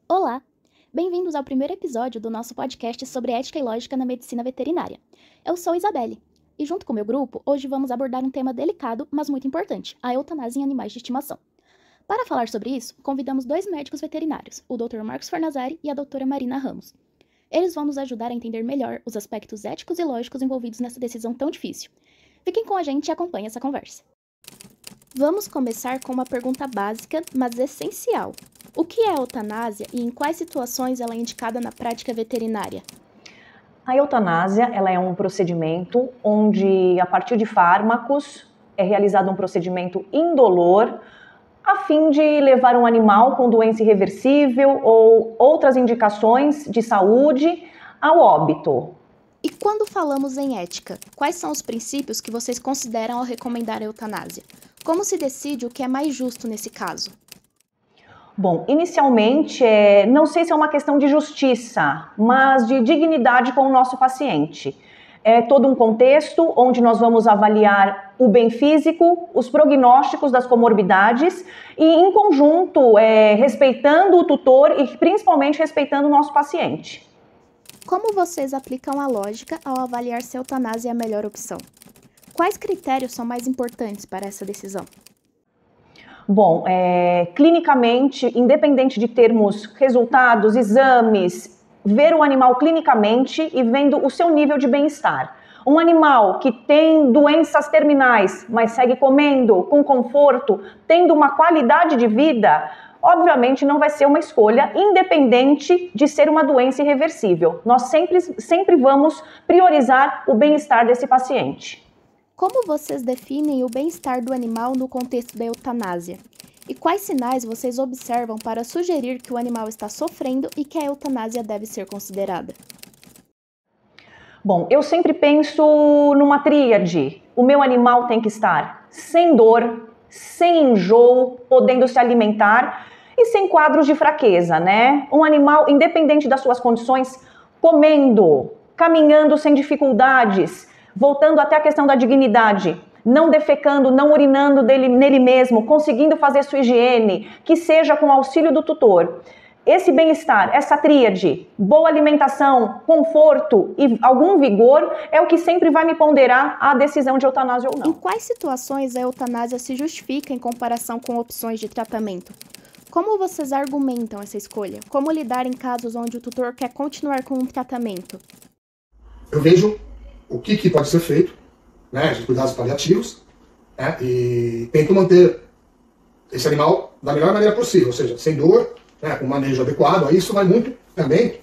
Olá! Bem-vindos ao primeiro episódio do nosso podcast sobre ética e lógica na medicina veterinária. Eu sou Isabelle, e junto com meu grupo, hoje vamos abordar um tema delicado, mas muito importante, a eutanásia em animais de estimação. Para falar sobre isso, convidamos dois médicos veterinários, o Dr. Marcos Fornazari e a doutora Marina Ramos. Eles vão nos ajudar a entender melhor os aspectos éticos e lógicos envolvidos nessa decisão tão difícil. Fiquem com a gente e acompanhem essa conversa. Vamos começar com uma pergunta básica, mas essencial. O que é a eutanásia e em quais situações ela é indicada na prática veterinária? A eutanásia ela é um procedimento onde, a partir de fármacos, é realizado um procedimento indolor a fim de levar um animal com doença irreversível ou outras indicações de saúde ao óbito. E quando falamos em ética, quais são os princípios que vocês consideram ao recomendar a eutanásia? Como se decide o que é mais justo nesse caso? Bom, inicialmente, não sei se é uma questão de justiça, mas de dignidade com o nosso paciente. É todo um contexto onde nós vamos avaliar o bem físico, os prognósticos das comorbidades e, em conjunto, respeitando o tutor e principalmente respeitando o nosso paciente. Como vocês aplicam a lógica ao avaliar se a eutanásia é a melhor opção? Quais critérios são mais importantes para essa decisão? Bom, clinicamente, independente de termos resultados, exames, ver o animal clinicamente e vendo o seu nível de bem-estar. Um animal que tem doenças terminais, mas segue comendo com conforto, tendo uma qualidade de vida, obviamente não vai ser uma escolha independente de ser uma doença irreversível. Nós sempre vamos priorizar o bem-estar desse paciente. Como vocês definem o bem-estar do animal no contexto da eutanásia? E quais sinais vocês observam para sugerir que o animal está sofrendo e que a eutanásia deve ser considerada? Bom, eu sempre penso numa tríade. O meu animal tem que estar sem dor, sem enjoo, podendo se alimentar e sem quadros de fraqueza, né? Um animal, independente das suas condições, comendo, caminhando sem dificuldades, voltando até a questão da dignidade, não defecando, não urinando nele mesmo, conseguindo fazer sua higiene, que seja com auxílio do tutor. Esse bem-estar, essa tríade, boa alimentação, conforto e algum vigor é o que sempre vai me ponderar a decisão de eutanásia ou não. Em quais situações a eutanásia se justifica em comparação com opções de tratamento? Como vocês argumentam essa escolha? Como lidar em casos onde o tutor quer continuar com um tratamento? Eu vejo o que pode ser feito, né, de cuidados paliativos, né, e tento manter esse animal da melhor maneira possível, ou seja, sem dor, né, com manejo adequado. Aí isso vai muito também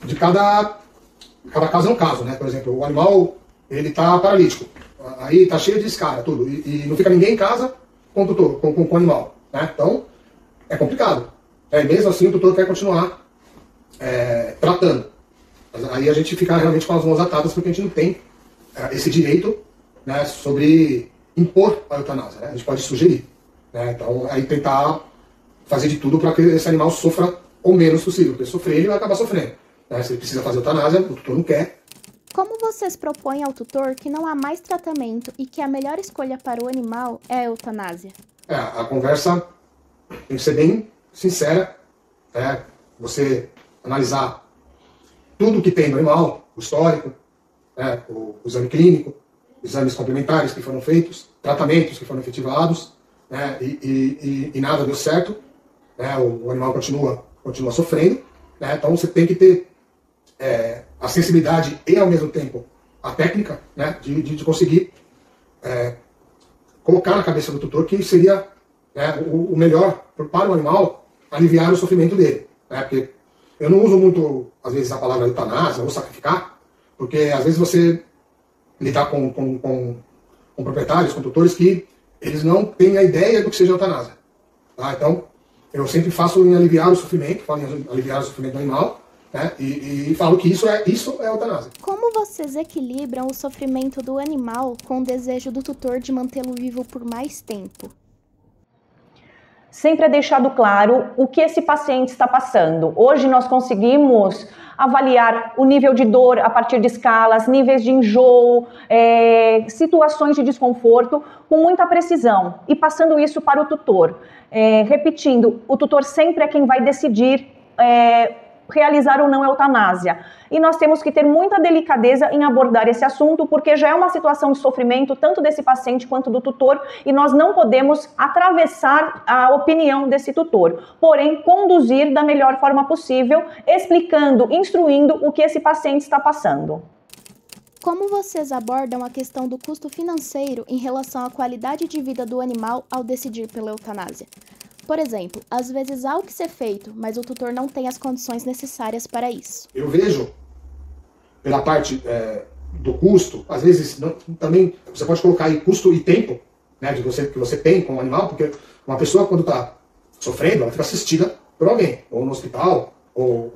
de cada caso é um caso, né? Por exemplo, o animal ele está paralítico, aí está cheio de escara, tudo, e não fica ninguém em casa com o tutor, com o animal, né? Então é complicado. E mesmo assim o tutor quer continuar tratando. Mas aí a gente fica realmente com as mãos atadas porque a gente não tem esse direito, né, sobre impor a eutanásia, né? A gente pode sugerir, né? Então aí tentar fazer de tudo para que esse animal sofra o menos possível, porque sofrer ele vai acabar sofrendo, né? Se ele precisa fazer eutanásia, o tutor não quer. Como vocês propõem ao tutor que não há mais tratamento e que a melhor escolha para o animal é a eutanásia? A conversa tem que ser bem sincera, né? Você analisar tudo que tem no animal, o histórico, né, o exame clínico, exames complementares que foram feitos, tratamentos que foram efetivados, né, e nada deu certo, né, o animal continua sofrendo, né, então você tem que ter a sensibilidade e, ao mesmo tempo, a técnica, né, de conseguir colocar na cabeça do tutor que seria, né, o melhor para o animal aliviar o sofrimento dele, né, porque eu não uso muito, às vezes, a palavra eutanásia ou sacrificar, porque às vezes você lidar com proprietários, com tutores que eles não têm a ideia do que seja eutanásia. Tá? Então, eu sempre faço em aliviar o sofrimento, falo em aliviar o sofrimento do animal, né? E falo que isso é eutanásia. Como vocês equilibram o sofrimento do animal com o desejo do tutor de mantê-lo vivo por mais tempo? Sempre é deixado claro o que esse paciente está passando. Hoje nós conseguimos avaliar o nível de dor a partir de escalas, níveis de enjoo, situações de desconforto com muita precisão e passando isso para o tutor. Repetindo, o tutor sempre é quem vai decidir realizar ou não a eutanásia. E nós temos que ter muita delicadeza em abordar esse assunto, porque já é uma situação de sofrimento tanto desse paciente quanto do tutor, e nós não podemos atravessar a opinião desse tutor, porém conduzir da melhor forma possível, explicando, instruindo o que esse paciente está passando. Como vocês abordam a questão do custo financeiro em relação à qualidade de vida do animal ao decidir pela eutanásia? Por exemplo, às vezes há o que ser feito, mas o tutor não tem as condições necessárias para isso. Eu vejo, pela parte do custo, às vezes também você pode colocar aí custo e tempo, né, que você tem com o animal, porque uma pessoa quando está sofrendo, ela fica assistida por alguém, ou no hospital, ou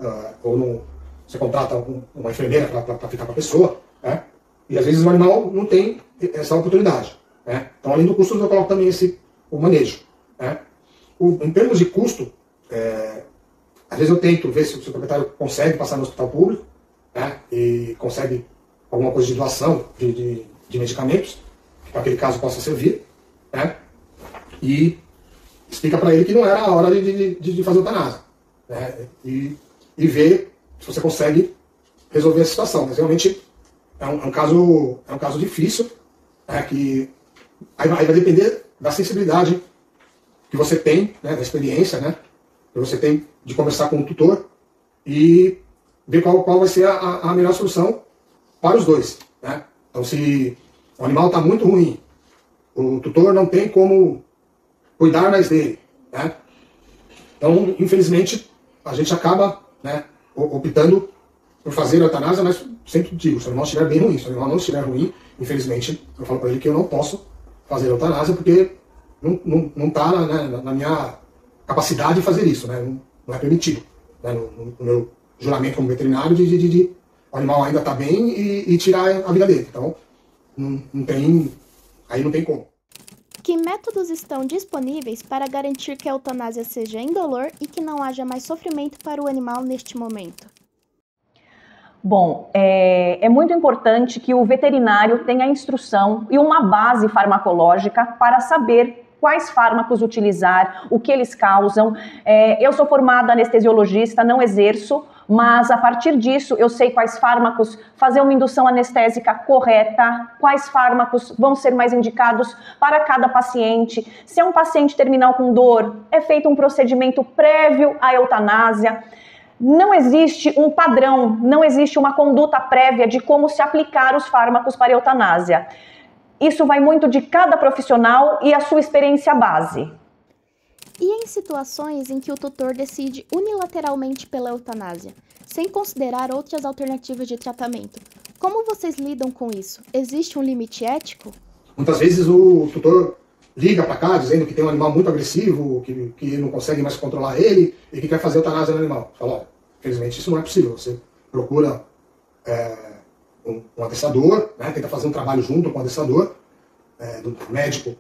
você contrata uma enfermeira para ficar com a pessoa, né, e às vezes o animal não tem essa oportunidade. Né, então, além do custo, eu coloco também o manejo. Né. Em termos de custo, às vezes eu tento ver se o proprietário consegue passar no hospital público, né, e consegue alguma coisa de doação de medicamentos, que para aquele caso possa servir, né, e explica para ele que não era a hora de fazer eutanásia, né, e ver se você consegue resolver a situação. Mas realmente é um caso difícil, né, que aí vai depender da sensibilidade que você tem, né, da experiência, né, que você tem de conversar com o tutor e ver qual vai ser a melhor solução para os dois. Né? Então, se o animal está muito ruim, o tutor não tem como cuidar mais dele. Né? Então, infelizmente, a gente acaba, né, optando por fazer a eutanásia, mas sempre digo, se o animal estiver bem ruim, se o animal não estiver ruim, infelizmente, eu falo para ele que eu não posso fazer a eutanásia porque não está na minha capacidade de fazer isso, né? Não é permitido. Né? No meu juramento como veterinário de o animal ainda está bem e tirar a vida dele. Então, aí não tem como. Que métodos estão disponíveis para garantir que a eutanásia seja indolor e que não haja mais sofrimento para o animal neste momento? Bom, é muito importante que o veterinário tenha instrução e uma base farmacológica para saber quais fármacos utilizar, o que eles causam. Eu sou formada anestesiologista, não exerço, mas a partir disso eu sei quais fármacos fazer uma indução anestésica correta, quais fármacos vão ser mais indicados para cada paciente. Se é um paciente terminal com dor, é feito um procedimento prévio à eutanásia. Não existe um padrão, não existe uma conduta prévia de como se aplicar os fármacos para a eutanásia. Isso vai muito de cada profissional e a sua experiência base. E em situações em que o tutor decide unilateralmente pela eutanásia, sem considerar outras alternativas de tratamento, como vocês lidam com isso? Existe um limite ético? Muitas vezes o tutor liga para cá dizendo que tem um animal muito agressivo, que não consegue mais controlar ele e que quer fazer eutanásia no animal. Fala, olha, infelizmente isso não é possível. Você procura um adestrador, né, tenta fazer um trabalho junto com o adestrador, do médico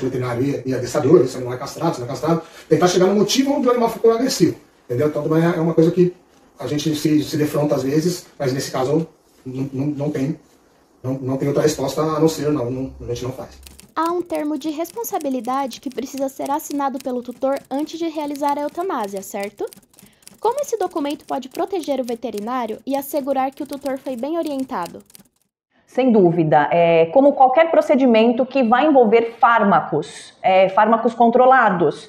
veterinário e adestrador, se não é castrado, se não é castrado, tentar chegar no motivo onde o animal ficou agressivo. Entendeu? Então também é uma coisa que a gente se defronta às vezes, mas nesse caso não tem outra resposta a não ser a gente não faz. Há um termo de responsabilidade que precisa ser assinado pelo tutor antes de realizar a eutanásia, certo? Como esse documento pode proteger o veterinário e assegurar que o tutor foi bem orientado? Sem dúvida, como qualquer procedimento que vai envolver fármacos, fármacos controlados,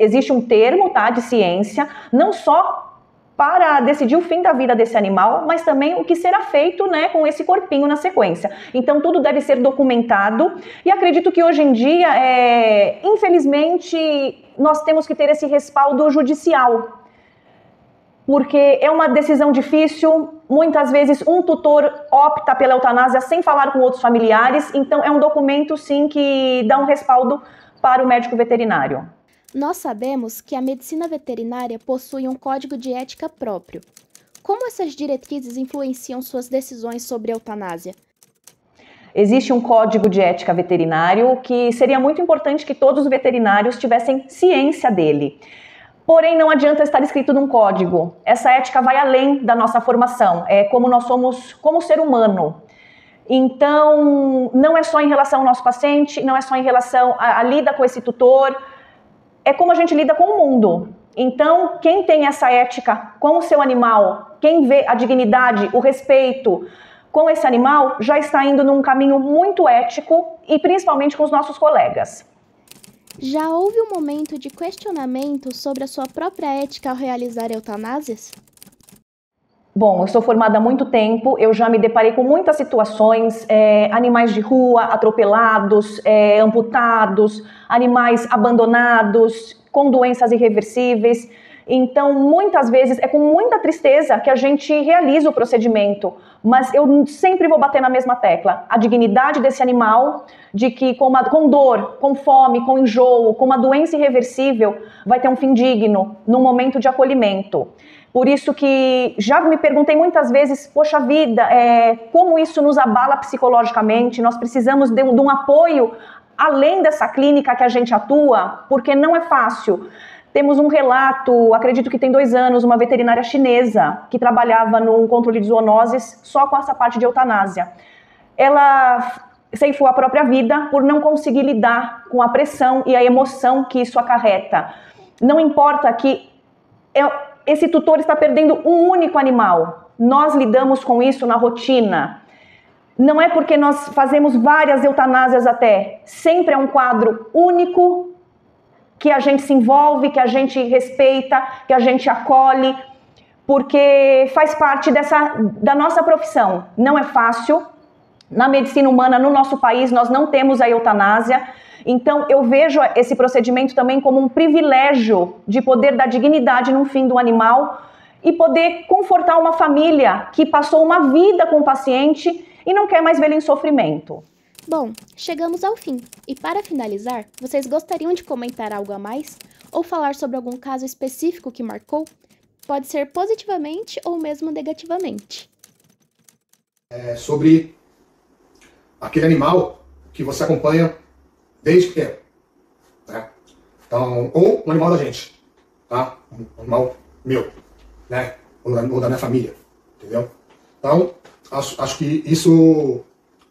existe um termo, tá, de ciência, não só para decidir o fim da vida desse animal, mas também o que será feito, né, com esse corpinho na sequência. Então tudo deve ser documentado e acredito que hoje em dia, infelizmente, nós temos que ter esse respaldo judicial. Porque é uma decisão difícil, muitas vezes um tutor opta pela eutanásia sem falar com outros familiares, então é um documento sim que dá um respaldo para o médico veterinário. Nós sabemos que a medicina veterinária possui um código de ética próprio. Como essas diretrizes influenciam suas decisões sobre a eutanásia? Existe um código de ética veterinário que seria muito importante que todos os veterinários tivessem ciência dele. Porém, não adianta estar escrito num código. Essa ética vai além da nossa formação, é como nós somos como ser humano. Então, não é só em relação ao nosso paciente, não é só em relação à lida com esse tutor, é como a gente lida com o mundo. Então, quem tem essa ética com o seu animal, quem vê a dignidade, o respeito com esse animal, já está indo num caminho muito ético e principalmente com os nossos colegas. Já houve um momento de questionamento sobre a sua própria ética ao realizar eutanásias? Bom, eu sou formada há muito tempo, eu já me deparei com muitas situações, animais de rua atropelados, amputados, animais abandonados, com doenças irreversíveis. Então, muitas vezes, é com muita tristeza que a gente realiza o procedimento, mas eu sempre vou bater na mesma tecla. A dignidade desse animal, de que com dor, com fome, com enjoo, com uma doença irreversível, vai ter um fim digno, num momento de acolhimento. Por isso que já me perguntei muitas vezes, poxa vida, como isso nos abala psicologicamente, nós precisamos de um apoio além dessa clínica que a gente atua, porque não é fácil. Temos um relato, acredito que tem 2 anos, uma veterinária chinesa que trabalhava no controle de zoonoses só com essa parte de eutanásia. Ela ceifou a própria vida por não conseguir lidar com a pressão e a emoção que isso acarreta. Não importa que esse tutor está perdendo um único animal. Nós lidamos com isso na rotina. Não é porque nós fazemos várias eutanásias até. Sempre é um quadro único que a gente se envolve, que a gente respeita, que a gente acolhe, porque faz parte da nossa profissão. Não é fácil. Na medicina humana, no nosso país, nós não temos a eutanásia. Então, eu vejo esse procedimento também como um privilégio de poder dar dignidade no fim do animal e poder confortar uma família que passou uma vida com o paciente e não quer mais vê-lo em sofrimento. Bom, chegamos ao fim. E para finalizar, vocês gostariam de comentar algo a mais? Ou falar sobre algum caso específico que marcou? Pode ser positivamente ou mesmo negativamente. Sobre aquele animal que você acompanha desde pequeno, né? Então, ou um animal da gente, tá? Um animal meu, né? Ou da minha família, entendeu? Então, acho que isso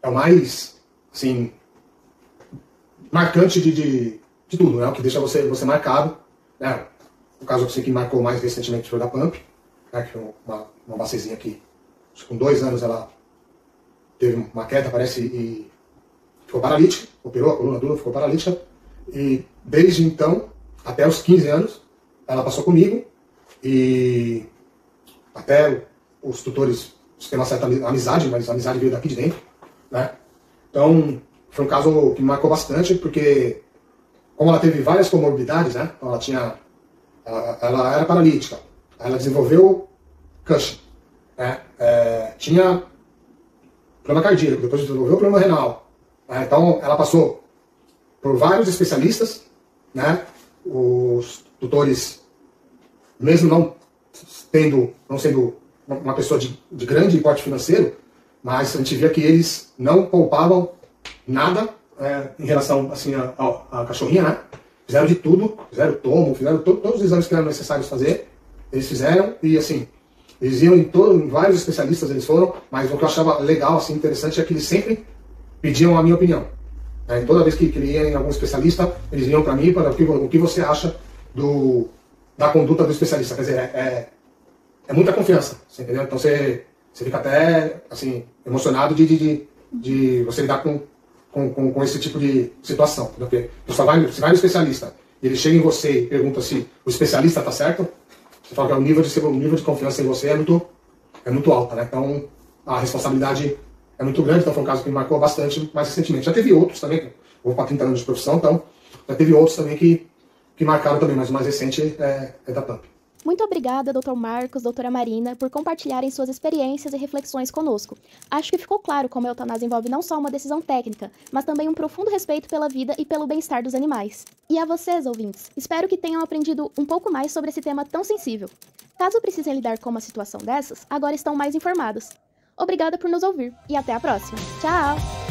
é o mais, assim, marcante de tudo, né? O que deixa você marcado, né? O caso que marcou mais recentemente foi da Pump, né? Que foi uma bacezinha que, com 2 anos, ela teve uma queda, parece, e ficou paralítica, operou a coluna dura, ficou paralítica, e desde então, até os 15 anos, ela passou comigo, e até os tutores têm uma certa amizade, mas a amizade veio daqui de dentro, né? Então, foi um caso que me marcou bastante, porque como ela teve várias comorbidades, né? Então ela era paralítica, ela desenvolveu Cushing, né? Tinha problema cardíaco, depois desenvolveu problema renal. Então, ela passou por vários especialistas, né? Os tutores, mesmo não sendo uma pessoa de grande porte financeiro, mas a gente via que eles não poupavam nada em relação assim, à cachorrinha, né? Fizeram de tudo, fizeram tomo, fizeram todos os exames que eram necessários fazer, eles fizeram e assim, eles iam em vários especialistas, eles foram, mas o que eu achava legal, assim, interessante é que eles sempre pediam a minha opinião. Toda vez que ele ia em algum especialista, eles vinham para mim para o que você acha da conduta do especialista. Quer dizer, é muita confiança, você entendeu? Então você fica até assim, emocionado de você lidar com esse tipo de situação. Porque você vai no especialista, ele chega em você e pergunta se o especialista está certo, você fala que o nível de confiança em você é muito alta, né? Então a responsabilidade é muito grande, então foi um caso que me marcou bastante mais recentemente. Já teve outros também, eu vou para 30 anos de profissão, então já teve outros também que marcaram também, mas o mais recente é da Pump. Muito obrigada, Dr. Marcos, doutora Marina, por compartilharem suas experiências e reflexões conosco. Acho que ficou claro como a eutanásia envolve não só uma decisão técnica, mas também um profundo respeito pela vida e pelo bem-estar dos animais. E a vocês, ouvintes, espero que tenham aprendido um pouco mais sobre esse tema tão sensível. Caso precisem lidar com uma situação dessas, agora estão mais informados. Obrigada por nos ouvir e até a próxima. Tchau!